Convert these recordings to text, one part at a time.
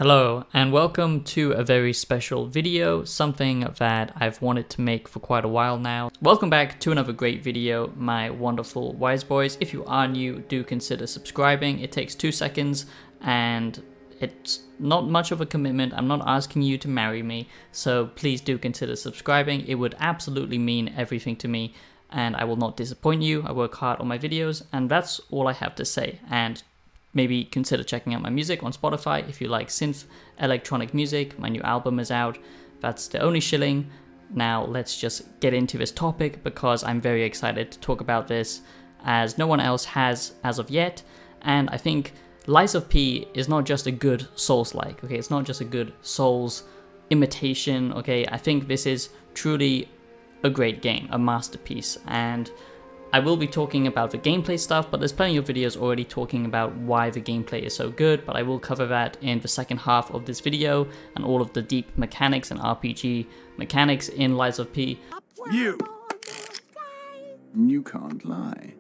Hello and welcome to a very special video, something that I've wanted to make for quite a while now. Welcome back to another great video, my wonderful wise boys. If you are new, do consider subscribing. It takes 2 seconds and it's not much of a commitment. I'm not asking you to marry me, so please do consider subscribing. It would absolutely mean everything to me and I will not disappoint you. I work hard on my videos and that's all I have to say. And maybe consider checking out my music on Spotify if you like synth electronic music. My new album is out. That's the only shilling. Now let's just get into this topic because I'm very excited to talk about this as no one else has as of yet. And I think Lies of P is not just a good Souls-like, okay? It's not just a good Souls imitation, okay? I think this is truly a great game, a masterpiece. And I will be talking about the gameplay stuff, but there's plenty of videos already talking about why the gameplay is so good, but I will cover that in the second half of this video and all of the deep mechanics and RPG mechanics in Lies of P. You can't lie.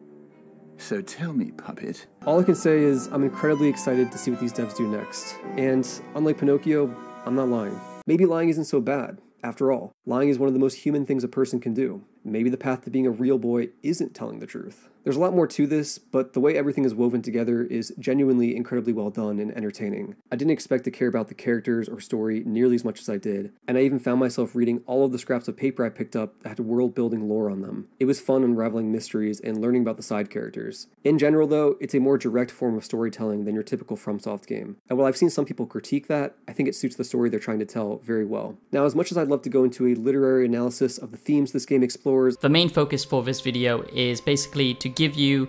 So tell me, puppet. All I can say is I'm incredibly excited to see what these devs do next. And unlike Pinocchio, I'm not lying. Maybe lying isn't so bad. After all, lying is one of the most human things a person can do. Maybe the path to being a real boy isn't telling the truth. There's a lot more to this, but the way everything is woven together is genuinely incredibly well done and entertaining. I didn't expect to care about the characters or story nearly as much as I did, and I even found myself reading all of the scraps of paper I picked up that had world-building lore on them. It was fun unraveling mysteries and learning about the side characters. In general though, it's a more direct form of storytelling than your typical FromSoft game. And while I've seen some people critique that, I think it suits the story they're trying to tell very well. Now, as much as I'd love to go into a literary analysis of the themes this game explores, the main focus for this video is basically to give you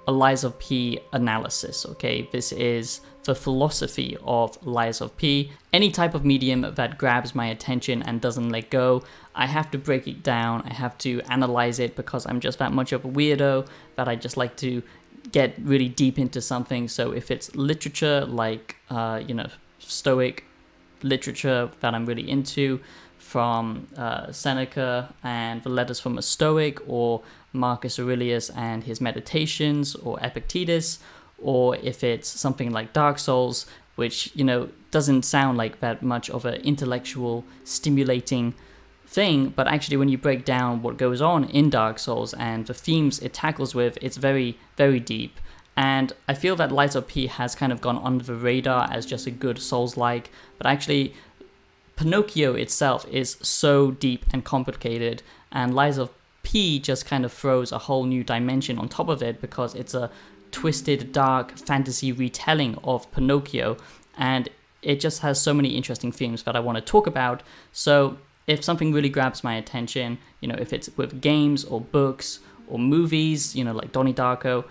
a Lies of P analysis, okay? This is the philosophy of Lies of P. Any type of medium that grabs my attention and doesn't let go, I have to break it down, I have to analyze it because I'm just that much of a weirdo that I just like to get really deep into something. So if it's literature like, Stoic literature that I'm really into, from Seneca and the Letters from a Stoic, or Marcus Aurelius and his Meditations, or Epictetus, or if it's something like Dark Souls, which, doesn't sound like that much of an intellectual stimulating thing, but actually when you break down what goes on in Dark Souls and the themes it tackles with, it's very, very deep. And I feel that Lies of P has kind of gone under the radar as just a good Souls-like, but actually Pinocchio itself is so deep and complicated, and Lies of P just kind of throws a whole new dimension on top of it because it's a twisted, dark fantasy retelling of Pinocchio, and it just has so many interesting themes that I want to talk about. So if something really grabs my attention, if it's with games or books or movies, like Donnie Darko,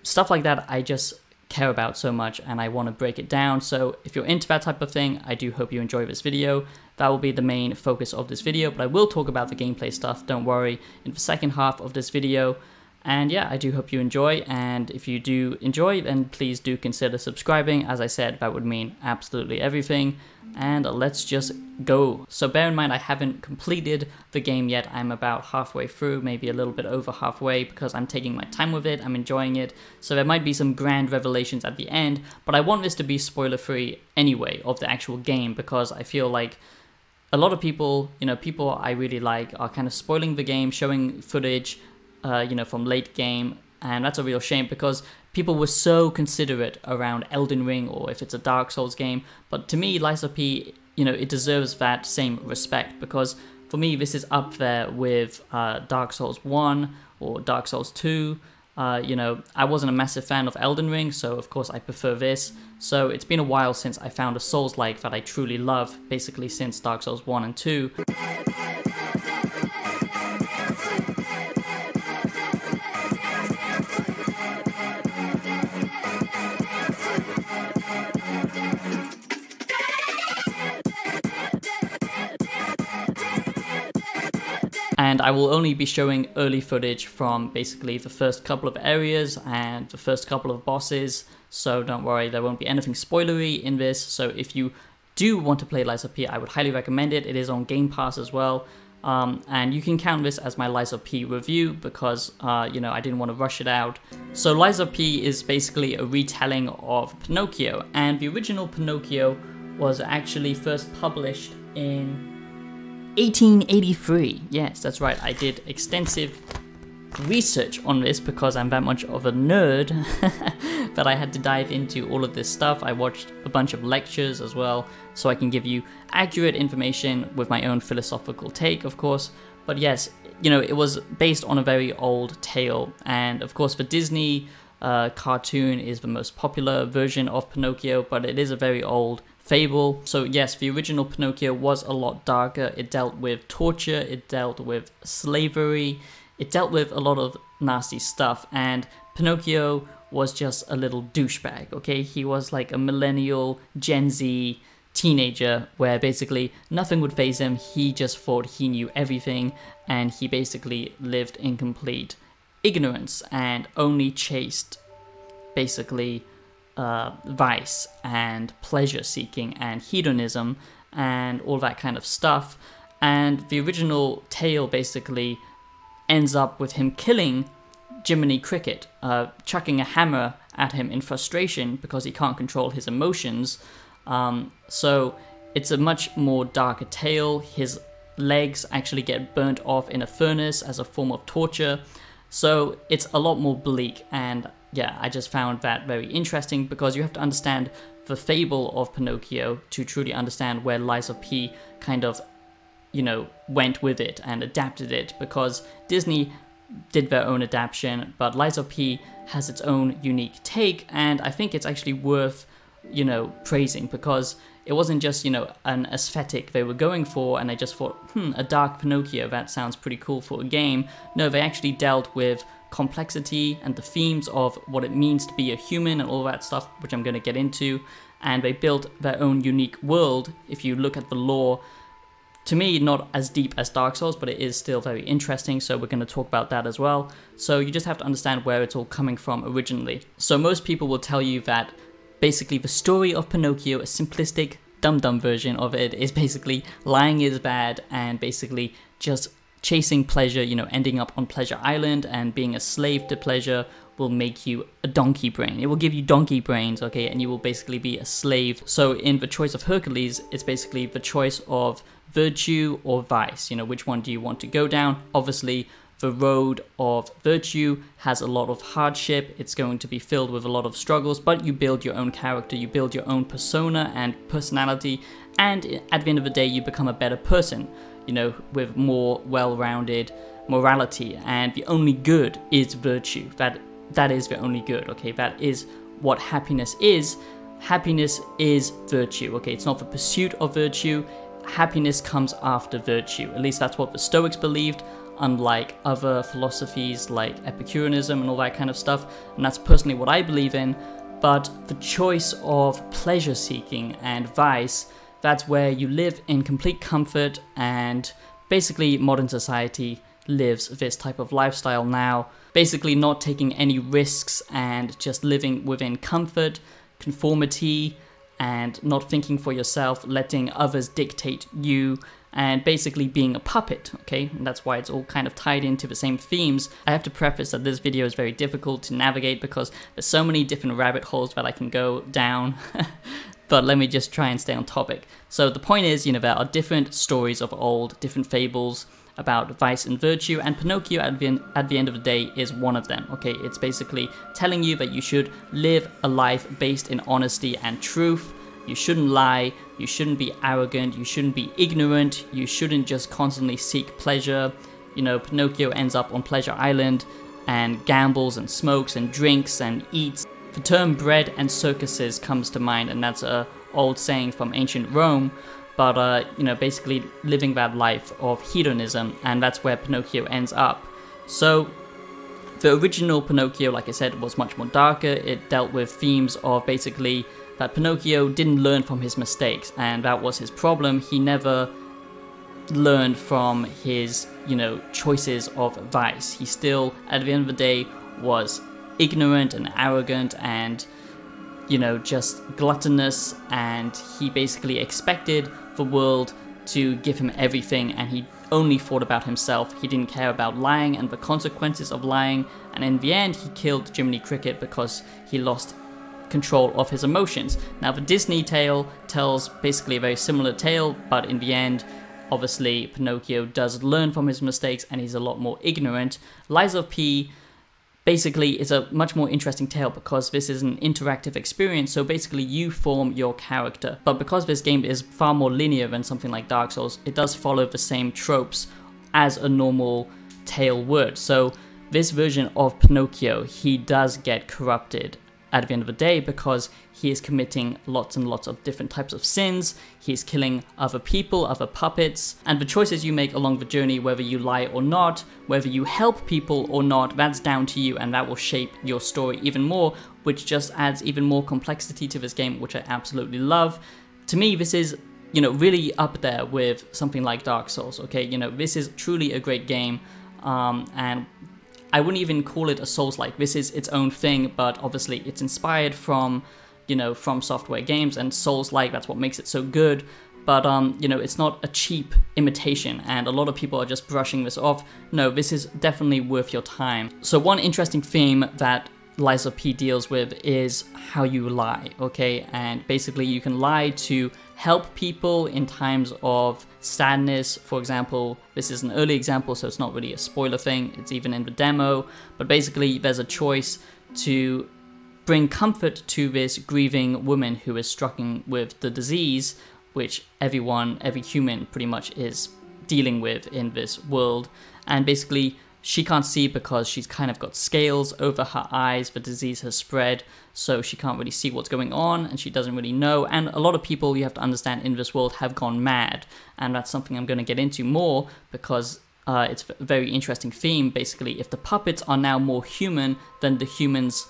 stuff like that, I just care about so much and I want to break it down. So if you're into that type of thing, I do hope you enjoy this video. That will be the main focus of this video, but I will talk about the gameplay stuff, don't worry, in the second half of this video. And yeah, I do hope you enjoy, and if you do enjoy, then please do consider subscribing. As I said, that would mean absolutely everything. And let's just go. So bear in mind, I haven't completed the game yet. I'm about halfway through, maybe a little bit over halfway, because I'm taking my time with it, I'm enjoying it. So there might be some grand revelations at the end, but I want this to be spoiler-free anyway of the actual game, because I feel like a lot of people, people I really like are kind of spoiling the game, showing footage, from late game, and that's a real shame because people were so considerate around Elden Ring or if it's a Dark Souls game. But to me, Lies of P, it deserves that same respect because for me, this is up there with Dark Souls 1 or Dark Souls 2. I wasn't a massive fan of Elden Ring, so of course I prefer this. So it's been a while since I found a Souls-like that I truly love, basically since Dark Souls 1 and 2. And I will only be showing early footage from basically the first couple of areas and the first couple of bosses, so don't worry, there won't be anything spoilery in this. So if you do want to play Lies of P, I would highly recommend it. It is on Game Pass as well, and you can count this as my Lies of P review because, I didn't want to rush it out. So Lies of P is basically a retelling of Pinocchio, and the original Pinocchio was actually first published in 1883. Yes, that's right. I did extensive research on this because I'm that much of a nerd that I had to dive into all of this stuff. I watched a bunch of lectures as well, so I can give you accurate information with my own philosophical take, of course. But yes, you know, it was based on a very old tale, and of course the Disney cartoon is the most popular version of Pinocchio, but it is a very old fable. So yes, the original Pinocchio was a lot darker. It dealt with torture, it dealt with slavery, it dealt with a lot of nasty stuff, and Pinocchio was just a little douchebag, okay? He was like a millennial Gen Z teenager where basically nothing would faze him. He just thought he knew everything, and he basically lived in complete ignorance and only chased basically vice and pleasure seeking and hedonism and all that kind of stuff. And the original tale basically ends up with him killing Jiminy Cricket, chucking a hammer at him in frustration because he can't control his emotions. So it's a much more darker tale. His legs actually get burnt off in a furnace as a form of torture. So it's a lot more bleak, and yeah, I just found that very interesting because you have to understand the fable of Pinocchio to truly understand where Lies of P kind of, you know, went with it and adapted it, because Disney did their own adaptation, but Lies of P has its own unique take, and I think it's actually worth, you know, praising, because it wasn't just, you know, an aesthetic they were going for and they just thought, a dark Pinocchio, that sounds pretty cool for a game. No, they actually dealt with complexity and the themes of what it means to be a human and all that stuff, which I'm going to get into, and they built their own unique world. If you look at the lore, to me, not as deep as Dark Souls, but it is still very interesting, so we're going to talk about that as well. So you just have to understand where it's all coming from originally. So most people will tell you that basically the story of Pinocchio, a simplistic, dumb version of it, is basically lying is bad and basically just chasing pleasure, you know, ending up on Pleasure Island and being a slave to pleasure will make you a donkey brain. It will give you donkey brains, okay, and you will basically be a slave. So in The Choice of Hercules, it's basically the choice of virtue or vice, you know, which one do you want to go down? Obviously, the road of virtue has a lot of hardship, it's going to be filled with a lot of struggles, but you build your own character, you build your own persona and personality, and at the end of the day, you become a better person, you know, with more well-rounded morality, and the only good is virtue. That is the only good, okay? That is what happiness is. Happiness is virtue, okay? It's not the pursuit of virtue. Happiness comes after virtue. At least that's what the Stoics believed, unlike other philosophies like Epicureanism and all that kind of stuff. And that's personally what I believe in. But the choice of pleasure seeking and vice, that's where you live in complete comfort, and basically modern society lives this type of lifestyle now. Basically not taking any risks and just living within comfort, conformity, and not thinking for yourself, letting others dictate you, and basically being a puppet, okay? And that's why it's all kind of tied into the same themes. I have to preface that this video is very difficult to navigate because there's so many different rabbit holes that I can go down. But let me just try and stay on topic. So the point is, you know, there are different stories of old, different fables about vice and virtue, and Pinocchio at the end of the day is one of them, okay? It's basically telling you that you should live a life based in honesty and truth. You shouldn't lie, you shouldn't be arrogant, you shouldn't be ignorant, you shouldn't just constantly seek pleasure. You know, Pinocchio ends up on Pleasure Island and gambles and smokes and drinks and eats. The term bread and circuses comes to mind, and that's an old saying from ancient Rome. But, you know, basically living that life of hedonism, and that's where Pinocchio ends up. So, the original Pinocchio, like I said, was much more darker. It dealt with themes of basically that Pinocchio didn't learn from his mistakes, and that was his problem. He never learned from his, you know, choices of vice. He still, at the end of the day, was ignorant and arrogant and, you know, just gluttonous, and he basically expected the world to give him everything, and he only thought about himself. He didn't care about lying and the consequences of lying, and in the end he killed Jiminy Cricket because he lost control of his emotions. Now the Disney tale tells basically a very similar tale, but in the end, obviously Pinocchio does learn from his mistakes and he's a lot more ignorant. Lies of P basically is a much more interesting tale because this is an interactive experience, so basically you form your character. But because this game is far more linear than something like Dark Souls, it does follow the same tropes as a normal tale would. So this version of Pinocchio, he does get corrupted at the end of the day because he is committing lots and lots of different types of sins. He's killing other people, other puppets, and the choices you make along the journey, whether you lie or not, whether you help people or not, that's down to you, and that will shape your story even more, which just adds even more complexity to this game, which I absolutely love. To me, this is, you know, really up there with something like Dark Souls, okay? You know, this is truly a great game, and I wouldn't even call it a Souls-like. This is its own thing, but obviously it's inspired from, you know, from Software games, and Souls-like, that's what makes it so good. But, you know, it's not a cheap imitation, and a lot of people are just brushing this off. No, this is definitely worth your time. So one interesting theme that Lies of P deals with is how you lie, okay? And basically you can lie to help people in times of sadness. For example, this is an early example, so it's not really a spoiler thing, it's even in the demo, but basically there's a choice to bring comfort to this grieving woman who is struggling with the disease, which every human pretty much is dealing with in this world. And basically she can't see because she's kind of got scales over her eyes, the disease has spread, so she can't really see what's going on, and she doesn't really know. And a lot of people, you have to understand, in this world have gone mad, and that's something I'm going to get into more, because it's a very interesting theme. Basically, if the puppets are now more human than the humans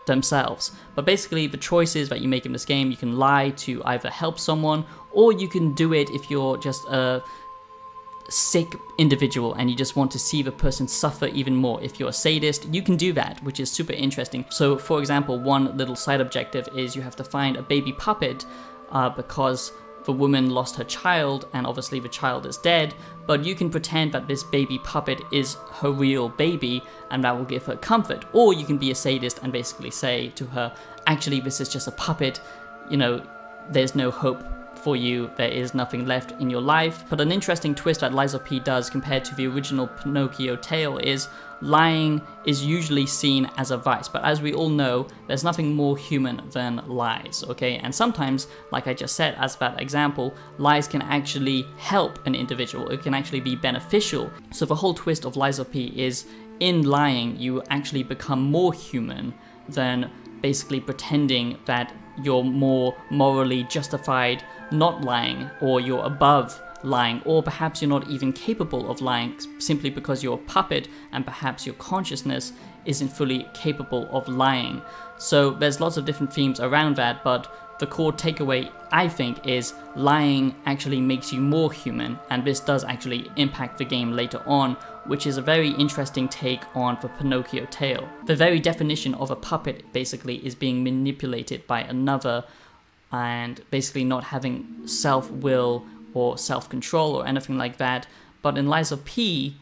themselves. But basically, the choices that you make in this game, you can lie to either help someone, or you can do it if you're just a sick individual and you just want to see the person suffer even more. If you're a sadist, you can do that, which is super interesting. So for example, one little side objective is you have to find a baby puppet because the woman lost her child, and obviously the child is dead, but you can pretend that this baby puppet is her real baby, and that will give her comfort. Or you can be a sadist and basically say to her, actually this is just a puppet, you know, there's no hope for you, there is nothing left in your life. But an interesting twist that Lies of P does compared to the original Pinocchio tale is lying is usually seen as a vice, but as we all know, there's nothing more human than lies, okay? And sometimes, like I just said as that example, lies can actually help an individual, it can actually be beneficial. So the whole twist of Lies of P is, in lying, you actually become more human than basically pretending that you're more morally justified not lying, or you're above lying, or perhaps you're not even capable of lying simply because you're a puppet and perhaps your consciousness isn't fully capable of lying. So there's lots of different themes around that, but the core takeaway, I think, is lying actually makes you more human, and this does actually impact the game later on, which is a very interesting take on the Pinocchio tale. The very definition of a puppet basically is being manipulated by another and basically not having self-will or self-control or anything like that. But in Lies of P,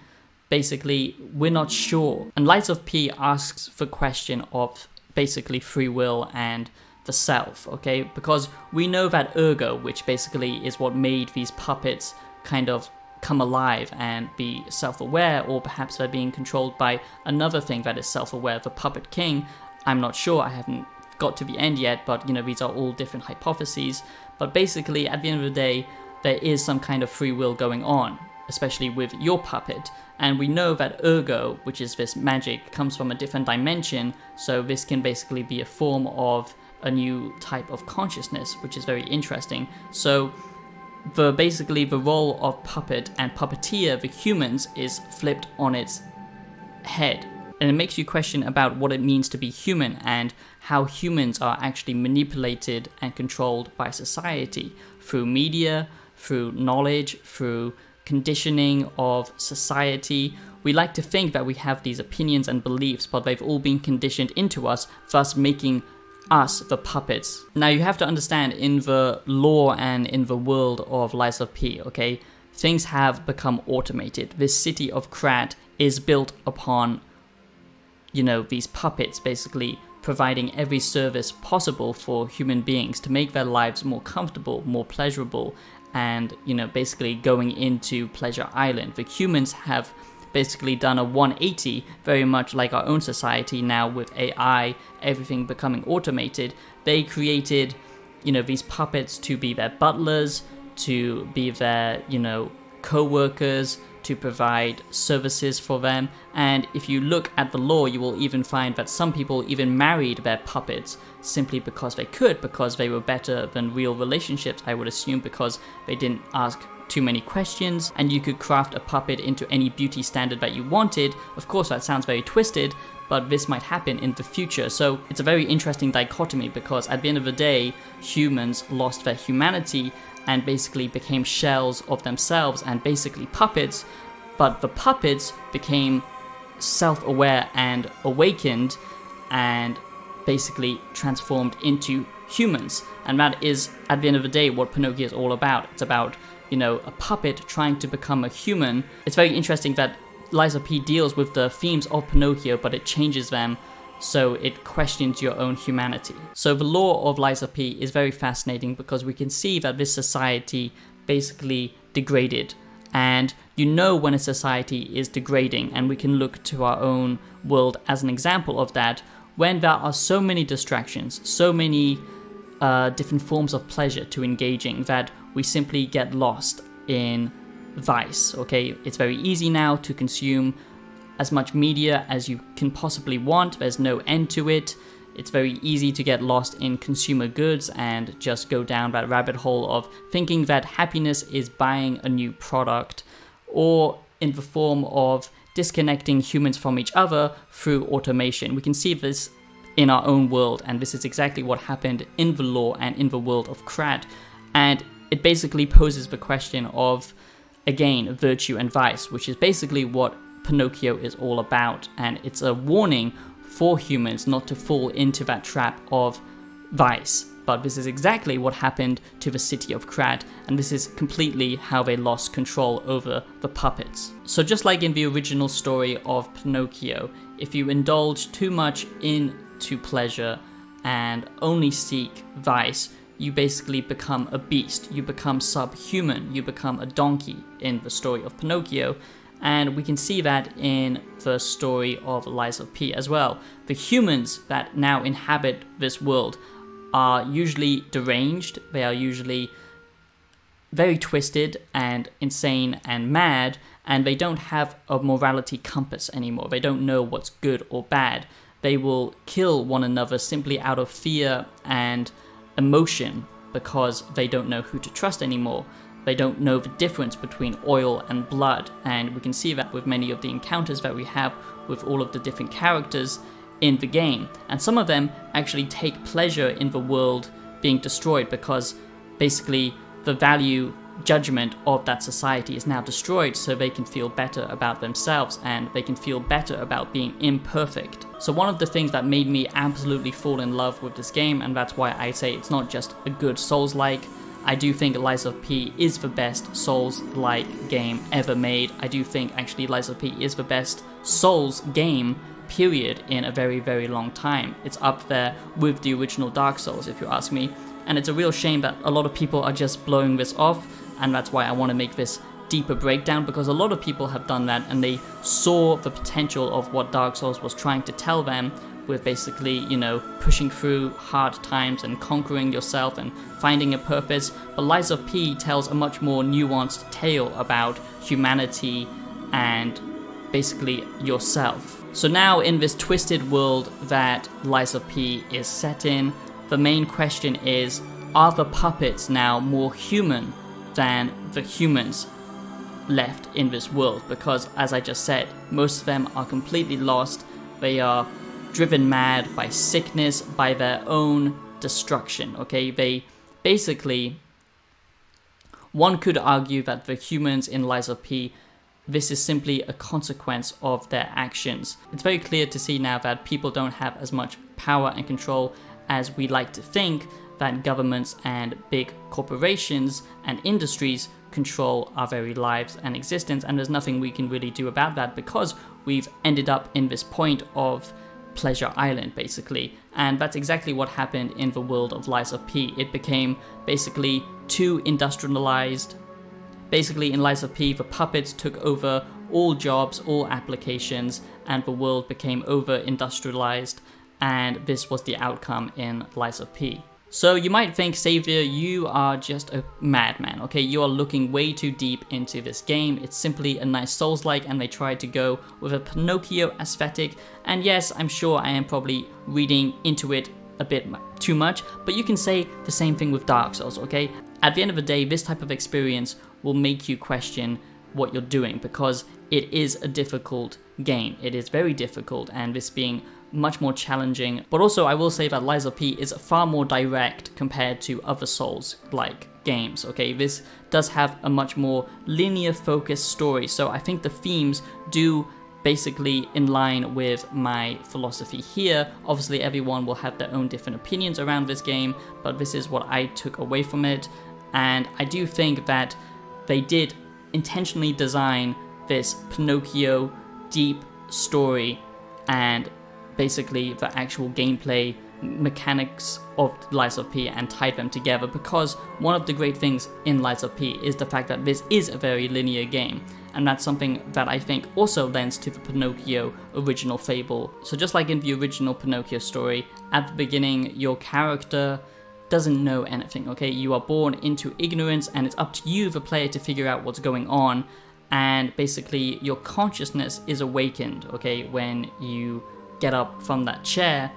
basically, we're not sure. And Lies of P asks the question of basically free will and the self, okay? Because we know that ergo, which basically is what made these puppets kind of come alive and be self-aware, or perhaps they're being controlled by another thing that is self-aware, the Puppet King. I'm not sure, I haven't got to the end yet, but you know, these are all different hypotheses. But basically, at the end of the day, there is some kind of free will going on, especially with your puppet. And we know that ergo, which is this magic, comes from a different dimension, so this can basically be a form of a new type of consciousness, which is very interesting. So basically the role of puppet and puppeteer, the humans, is flipped on its head. And it makes you question about what it means to be human and how humans are actually manipulated and controlled by society through media, through knowledge, through conditioning of society. We like to think that we have these opinions and beliefs, but they've all been conditioned into us, thus making us the puppets. Now you have to understand, in the lore and in the world of Lies of P, okay, things have become automated. This city of Krat is built upon, you know, these puppets basically providing every service possible for human beings to make their lives more comfortable, more pleasurable, and, you know, basically going into Pleasure Island. The humans have basically done a 180, very much like our own society now with AI, everything becoming automated. They created, you know, these puppets to be their butlers, to be their, you know, co-workers, to provide services for them. And if you look at the law, you will even find that some people even married their puppets simply because they could, because they were better than real relationships, I would assume, because they didn't ask too many questions, and you could craft a puppet into any beauty standard that you wanted. Of course, that sounds very twisted, but this might happen in the future. So it's a very interesting dichotomy, because at the end of the day, humans lost their humanity and basically became shells of themselves and basically puppets, but the puppets became self-aware and awakened and basically transformed into humans. And that is, at the end of the day, what Pinocchio is all about. It's about, you know, a puppet trying to become a human. It's very interesting that Lies of P deals with the themes of Pinocchio, but it changes them so it questions your own humanity. So the lore of Lies of P is very fascinating, because we can see that this society basically degraded. And you know when a society is degrading, and we can look to our own world as an example of that, when there are so many distractions, so many different forms of pleasure to engaging, that we simply get lost in vice, okay? It's very easy now to consume as much media as you can possibly want. There's no end to it. It's very easy to get lost in consumer goods and just go down that rabbit hole of thinking that happiness is buying a new product, or in the form of disconnecting humans from each other through automation. We can see this in our own world, and this is exactly what happened in the lore and in the world of Krat. And it basically poses the question of, again, virtue and vice, which is basically what Pinocchio is all about. And it's a warning for humans not to fall into that trap of vice. But this is exactly what happened to the city of Krat, and this is completely how they lost control over the puppets. So just like in the original story of Pinocchio, if you indulge too much into pleasure and only seek vice, you basically become a beast, you become subhuman, you become a donkey in the story of Pinocchio. And we can see that in the story of Lies of P as well. The humans that now inhabit this world are usually deranged, they are usually very twisted and insane and mad, and they don't have a morality compass anymore. They don't know what's good or bad. They will kill one another simply out of fear and emotion, because they don't know who to trust anymore. They don't know the difference between oil and blood, and we can see that with many of the encounters that we have with all of the different characters in the game. And some of them actually take pleasure in the world being destroyed, because basically the value judgment of that society is now destroyed, so they can feel better about themselves and they can feel better about being imperfect. So one of the things that made me absolutely fall in love with this game, and that's why I say it's not just a good Souls-like, I do think Lies of P is the best Souls-like game ever made. I do think actually Lies of P is the best Souls game, period, in a very, very long time. It's up there with the original Dark Souls, if you ask me. And it's a real shame that a lot of people are just blowing this off, and that's why I want to make this deeper breakdown, because a lot of people have done that and they saw the potential of what Dark Souls was trying to tell them, with basically, you know, pushing through hard times and conquering yourself and finding a purpose. But Lies of P tells a much more nuanced tale about humanity and basically yourself. So now in this twisted world that Lies of P is set in, the main question is, are the puppets now more human than the humans left in this world? Because as I just said, most of them are completely lost. They are driven mad by sickness, by their own destruction, okay? They basically, one could argue that the humans in Lies of P, this is simply a consequence of their actions. It's very clear to see now that people don't have as much power and control as we like to think, that governments and big corporations and industries control our very lives and existence, and there's nothing we can really do about that, because we've ended up in this point of Pleasure Island, basically. And that's exactly what happened in the world of Lies of P. It became basically too industrialized. Basically, in Lies of P, the puppets took over all jobs, all applications, and the world became over-industrialized, and this was the outcome in Lies of P. So you might think, Xavier, you are just a madman, okay? You are looking way too deep into this game. It's simply a nice Souls-like, and they tried to go with a Pinocchio aesthetic. And yes, I'm sure I am probably reading into it a bit too much, but you can say the same thing with Dark Souls, okay? At the end of the day, this type of experience will make you question what you're doing, because it is a difficult game. It is very difficult, and this being much more challenging. But also, I will say that Lies of P is far more direct compared to other Souls-like games, okay? This does have a much more linear focused story, so I think the themes do basically in line with my philosophy here. Obviously, everyone will have their own different opinions around this game, but this is what I took away from it, and I do think that they did intentionally design this Pinocchio deep story and basically the actual gameplay mechanics of Lies of P and tied them together, because one of the great things in Lies of P is the fact that this is a very linear game, and that's something that I think also lends to the Pinocchio original fable. So just like in the original Pinocchio story, at the beginning your character doesn't know anything, okay? You are born into ignorance, and it's up to you, the player, to figure out what's going on, and basically your consciousness is awakened, okay, when you get up from that chair.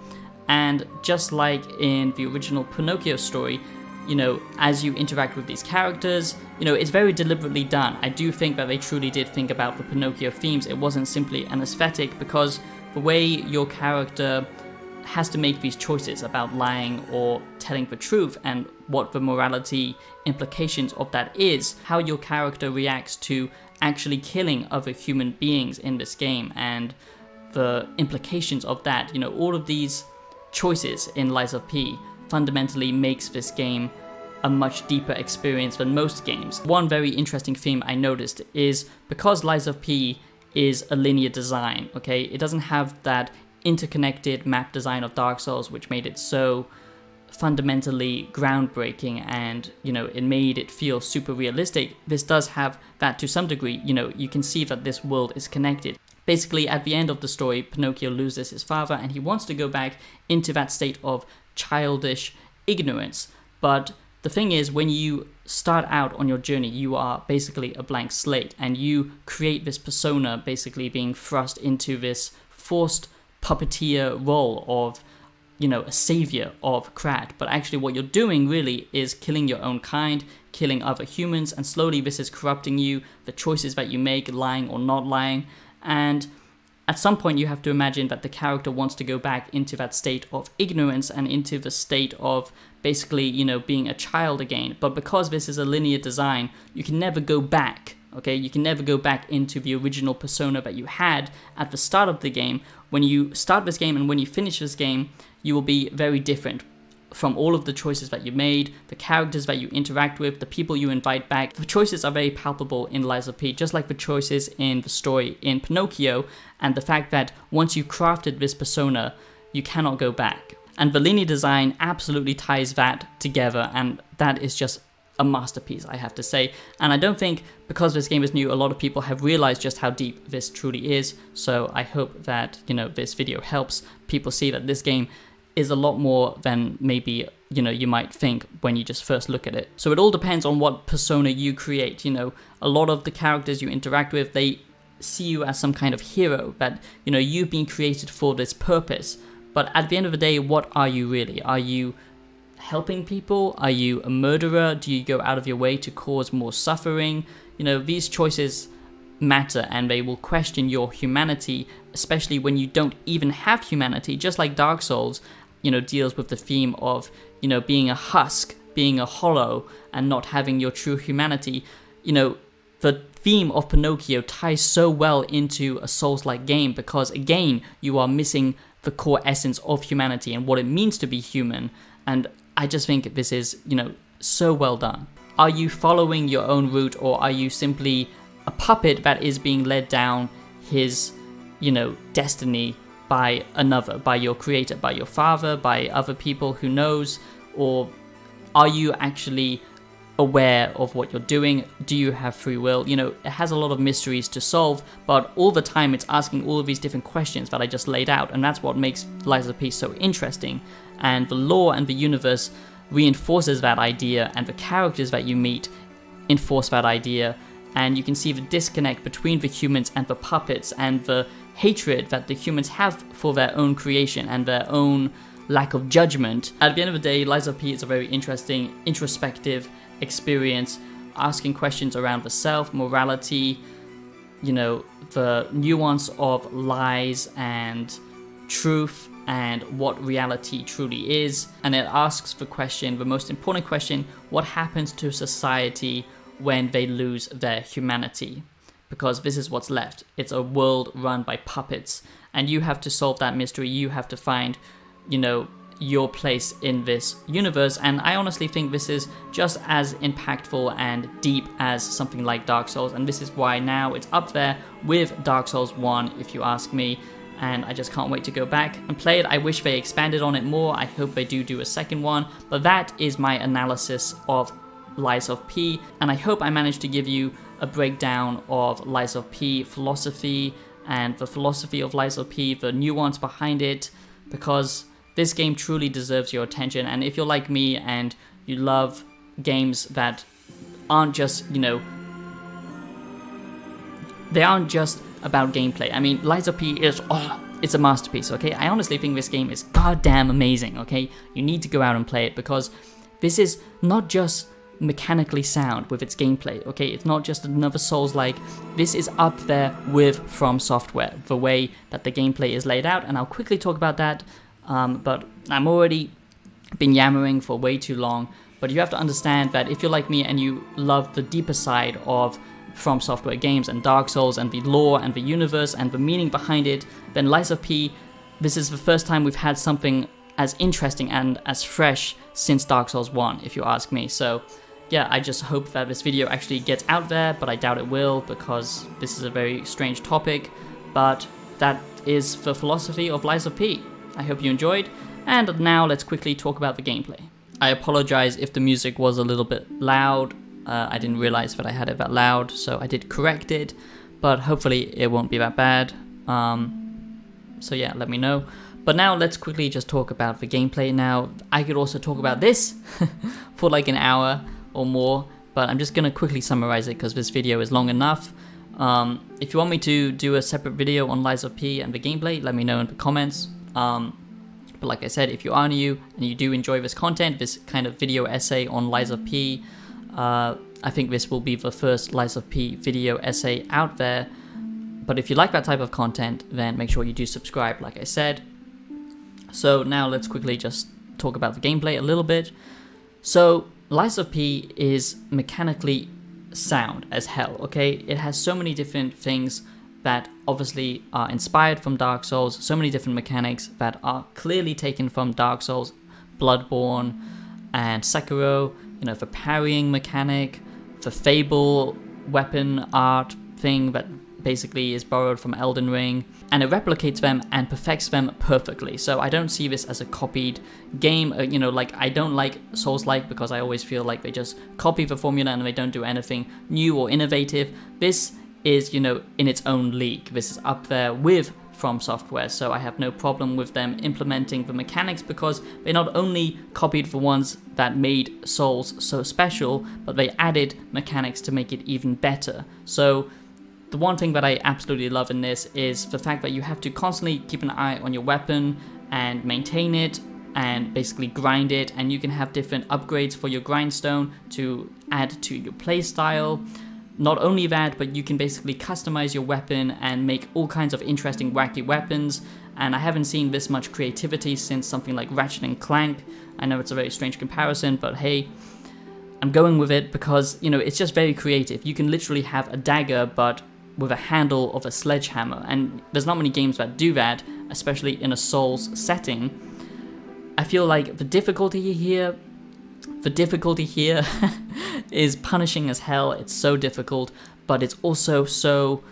And just like in the original Pinocchio story, you know, as you interact with these characters, you know, it's very deliberately done. I do think that they truly did think about the Pinocchio themes. It wasn't simply an aesthetic, because the way your character has to make these choices about lying or telling the truth, and what the morality implications of that is, how your character reacts to actually killing other human beings in this game, and the implications of that, you know, all of these choices in Lies of P fundamentally makes this game a much deeper experience than most games. One very interesting theme I noticed is, because Lies of P is a linear design, okay, it doesn't have that interconnected map design of Dark Souls, which made it so fundamentally groundbreaking, and you know, it made it feel super realistic. This does have that to some degree. You know, you can see that this world is connected. Basically, at the end of the story, Pinocchio loses his father, and he wants to go back into that state of childish ignorance. But the thing is, when you start out on your journey, you are basically a blank slate, and you create this persona, basically being thrust into this forced puppeteer role of, you know, a savior of Krat. But actually what you're doing really is killing your own kind, killing other humans, and slowly this is corrupting you, the choices that you make, lying or not lying. And at some point you have to imagine that the character wants to go back into that state of ignorance and into the state of basically, you know, being a child again. But because this is a linear design, you can never go back, okay? You can never go back into the original persona that you had at the start of the game. When you start this game and when you finish this game, you will be very different from all of the choices that you made, the characters that you interact with, the people you invite back. The choices are very palpable in Lies of P, just like the choices in the story in Pinocchio, and the fact that once you crafted this persona, you cannot go back. And the linear design absolutely ties that together, and that is just a masterpiece, I have to say. And I don't think, because this game is new, a lot of people have realized just how deep this truly is. So I hope that, you know, this video helps people see that this game is a lot more than maybe, you know, you might think when you just first look at it. So it all depends on what persona you create. You know, a lot of the characters you interact with, they see you as some kind of hero, that, you know, you've been created for this purpose. But at the end of the day, what are you really? Are you helping people? Are you a murderer? Do you go out of your way to cause more suffering? You know, these choices matter, and they will question your humanity, especially when you don't even have humanity. Just like Dark Souls, you know, deals with the theme of, you know, being a husk, being a hollow, and not having your true humanity. You know, the theme of Pinocchio ties so well into a Souls-like game, because again, you are missing the core essence of humanity and what it means to be human. And I just think this is, you know, so well done. Are you following your own route, or are you simply a puppet that is being led down his, you know, destiny by another, by your creator, by your father, by other people, who knows? Or are you actually aware of what you're doing? Do you have free will? You know, it has a lot of mysteries to solve, but all the time it's asking all of these different questions that I just laid out, and that's what makes Lies of P so interesting. And the lore and the universe reinforces that idea, and the characters that you meet enforce that idea, and you can see the disconnect between the humans and the puppets, and the hatred that the humans have for their own creation and their own lack of judgment. At the end of the day, Lies of P is a very interesting, introspective experience, asking questions around the self, morality, you know, the nuance of lies and truth, and what reality truly is. And it asks the question, the most important question: what happens to society when they lose their humanity? Because this is what's left. It's a world run by puppets, and you have to solve that mystery. You have to find, you know, your place in this universe. And I honestly think this is just as impactful and deep as something like Dark Souls, and this is why now it's up there with Dark Souls 1, if you ask me. And I just can't wait to go back and play it. I wish they expanded on it more. I hope they do a second one. But that is my analysis of Lies of P, and I hope I managed to give you a breakdown of Lies of P philosophy, and the philosophy of Lies of P, the nuance behind it, because this game truly deserves your attention. And if you're like me and you love games that aren't just, you know, they aren't just about gameplay. I mean, Lies of P is, it's a masterpiece, okay? I honestly think this game is goddamn amazing, okay? You need to go out and play it, because this is not just mechanically sound with its gameplay, okay? It's not just another Souls-like. This is up there with From Software, the way that the gameplay is laid out, and I'll quickly talk about that, but I'm already been yammering for way too long. But you have to understand that if you're like me and you love the deeper side of From Software games and Dark Souls and the lore and the universe and the meaning behind it, then Lies of P, this is the first time we've had something as interesting and as fresh since Dark Souls 1, if you ask me. So yeah, I just hope that this video actually gets out there, but I doubt it will, because this is a very strange topic. But that is the philosophy of Lies of P. I hope you enjoyed, and now let's quickly talk about the gameplay. I apologize if the music was a little bit loud. I didn't realize that I had it that loud, so I did correct it, but hopefully it won't be that bad. So yeah, let me know. But now let's quickly just talk about the gameplay. Now, I could also talk about this for like an hour or more, but I'm just gonna quickly summarize it because this video is long enough. If you want me to do a separate video on Lies of P and the gameplay, let me know in the comments. But like I said, if you are new and you do enjoy this content, this kind of video essay on Lies of P, I think this will be the first Lies of P video essay out there. But if you like that type of content, then make sure you do subscribe, like I said. So now let's quickly just talk about the gameplay a little bit. So Lies of P is mechanically sound as hell, okay? It has so many different things that obviously are inspired from Dark Souls, so many different mechanics that are clearly taken from Dark Souls, Bloodborne, and Sekiro. You know, the parrying mechanic, the Fable weapon art thing that basically is borrowed from Elden Ring, and it replicates them and perfects them perfectly. So I don't see this as a copied game. You know, like, I don't like Souls-like because I always feel like they just copy the formula and they don't do anything new or innovative. This is, you know, in its own league. This is up there with From Software, so I have no problem with them implementing the mechanics, because they not only copied the ones that made Souls so special, but they added mechanics to make it even better. So the one thing that I absolutely love in this is the fact that you have to constantly keep an eye on your weapon and maintain it and basically grind it, and you can have different upgrades for your grindstone to add to your playstyle. Not only that, but you can basically customize your weapon and make all kinds of interesting wacky weapons, and I haven't seen this much creativity since something like Ratchet & Clank. I know it's a very strange comparison, but hey, I'm going with it because, you know, it's just very creative. You can literally have a dagger but with a handle of a sledgehammer, and there's not many games that do that, especially in a Souls setting. I feel like the difficulty here is punishing as hell. It's so difficult, but it's also so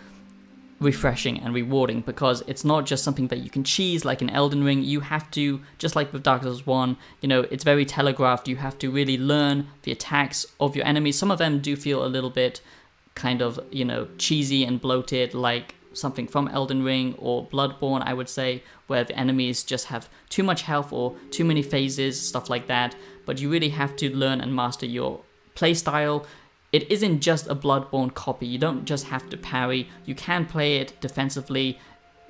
refreshing and rewarding, because it's not just something that you can cheese like in Elden Ring. You have to, just like with Dark Souls 1, you know, it's very telegraphed. You have to really learn the attacks of your enemies. Some of them do feel a little bit kind of, you know, cheesy and bloated, like something from Elden Ring or Bloodborne, I would say, where the enemies just have too much health or too many phases, stuff like that. But you really have to learn and master your playstyle. It isn't just a Bloodborne copy. You don't just have to parry. You can play it defensively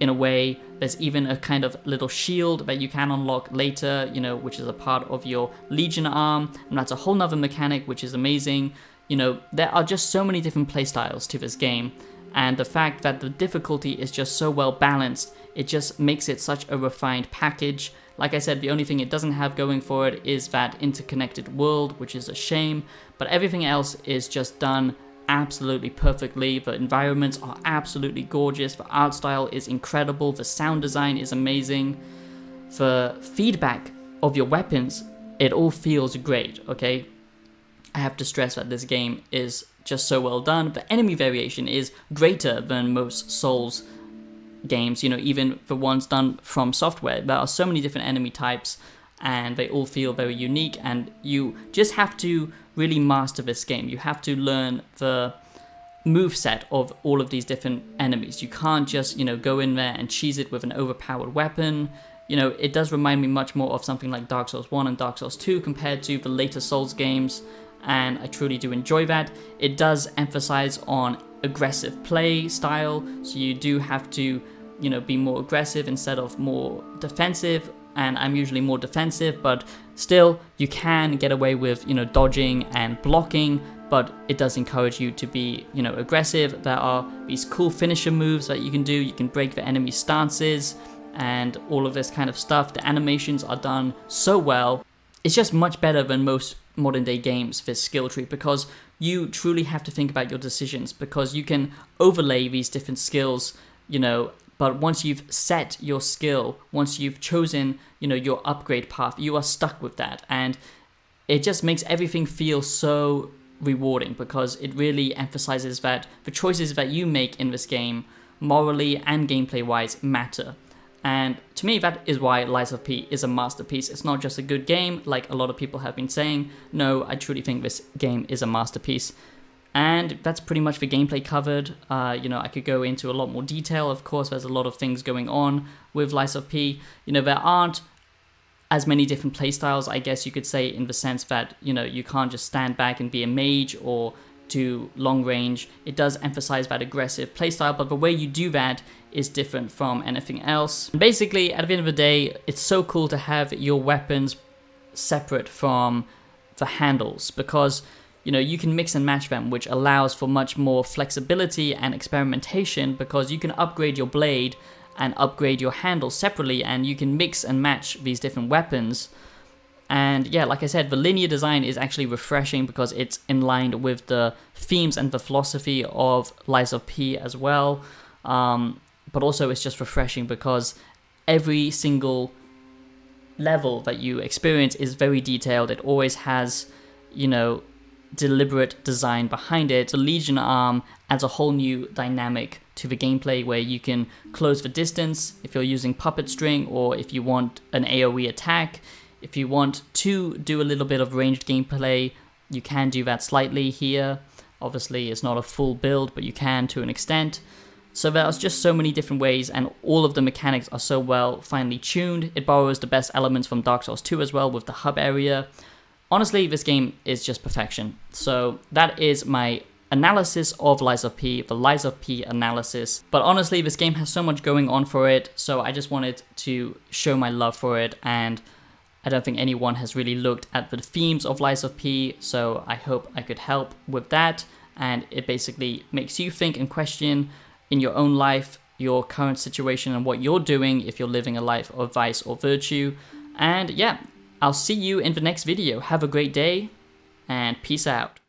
in a way. There's even a kind of little shield that you can unlock later, you know, which is a part of your Legion arm, and that's a whole nother mechanic, which is amazing. You know, there are just so many different playstyles to this game, and the fact that the difficulty is just so well balanced, it just makes it such a refined package. Like I said, the only thing it doesn't have going for it is that interconnected world, which is a shame, but everything else is just done absolutely perfectly. The environments are absolutely gorgeous, the art style is incredible, the sound design is amazing, the feedback of your weapons, it all feels great, okay? I have to stress that this game is just so well done. The enemy variation is greater than most Souls games, you know, even the ones done from software. There are so many different enemy types and they all feel very unique, and you just have to really master this game. You have to learn the moveset of all of these different enemies. You can't just, you know, go in there and cheese it with an overpowered weapon. You know, it does remind me much more of something like Dark Souls 1 and Dark Souls 2 compared to the later Souls games, and I truly do enjoy that. It does emphasize on aggressive play style, so you do have to, you know, be more aggressive instead of more defensive, and I'm usually more defensive, but still you can get away with, you know, dodging and blocking, but it does encourage you to be, you know, aggressive. There are these cool finisher moves that you can do. You can break the enemy stances and all of this kind of stuff. The animations are done so well. It's just much better than most modern day games, this skill tree, because you truly have to think about your decisions, because you can overlay these different skills, you know, but once you've set your skill, once you've chosen, you know, your upgrade path, you are stuck with that, and it just makes everything feel so rewarding, because it really emphasizes that the choices that you make in this game, morally and gameplay wise, matter. And to me, that is why Lies of P is a masterpiece. It's not just a good game, like a lot of people have been saying. No, I truly think this game is a masterpiece. And that's pretty much the gameplay covered. You know, I could go into a lot more detail. Of course, there's a lot of things going on with Lies of P. You know, there aren't as many different playstyles, I guess you could say, in the sense that, you know, you can't just stand back and be a mage or do long range. It does emphasize that aggressive playstyle, but the way you do that is different from anything else. And basically, at the end of the day, it's so cool to have your weapons separate from the handles, because, you know, you can mix and match them, which allows for much more flexibility and experimentation, because you can upgrade your blade and upgrade your handle separately, and you can mix and match these different weapons. And yeah, like I said, the linear design is actually refreshing because it's in line with the themes and the philosophy of Lies of P as well. But also it's just refreshing because every single level that you experience is very detailed. It always has, you know, deliberate design behind it. The Legion arm adds a whole new dynamic to the gameplay, where you can close the distance if you're using puppet string, or if you want an AoE attack. If you want to do a little bit of ranged gameplay, you can do that slightly here. Obviously, it's not a full build, but you can to an extent. So there's just so many different ways, and all of the mechanics are so well finely tuned. It borrows the best elements from Dark Souls 2 as well, with the hub area. Honestly, this game is just perfection. So that is my analysis of Lies of P, the Lies of P analysis. But honestly, this game has so much going on for it, so I just wanted to show my love for it, and I don't think anyone has really looked at the themes of Lies of P, so I hope I could help with that. And it basically makes you think and question in your own life, your current situation, and what you're doing if you're living a life of vice or virtue. And yeah, I'll see you in the next video. Have a great day, and peace out.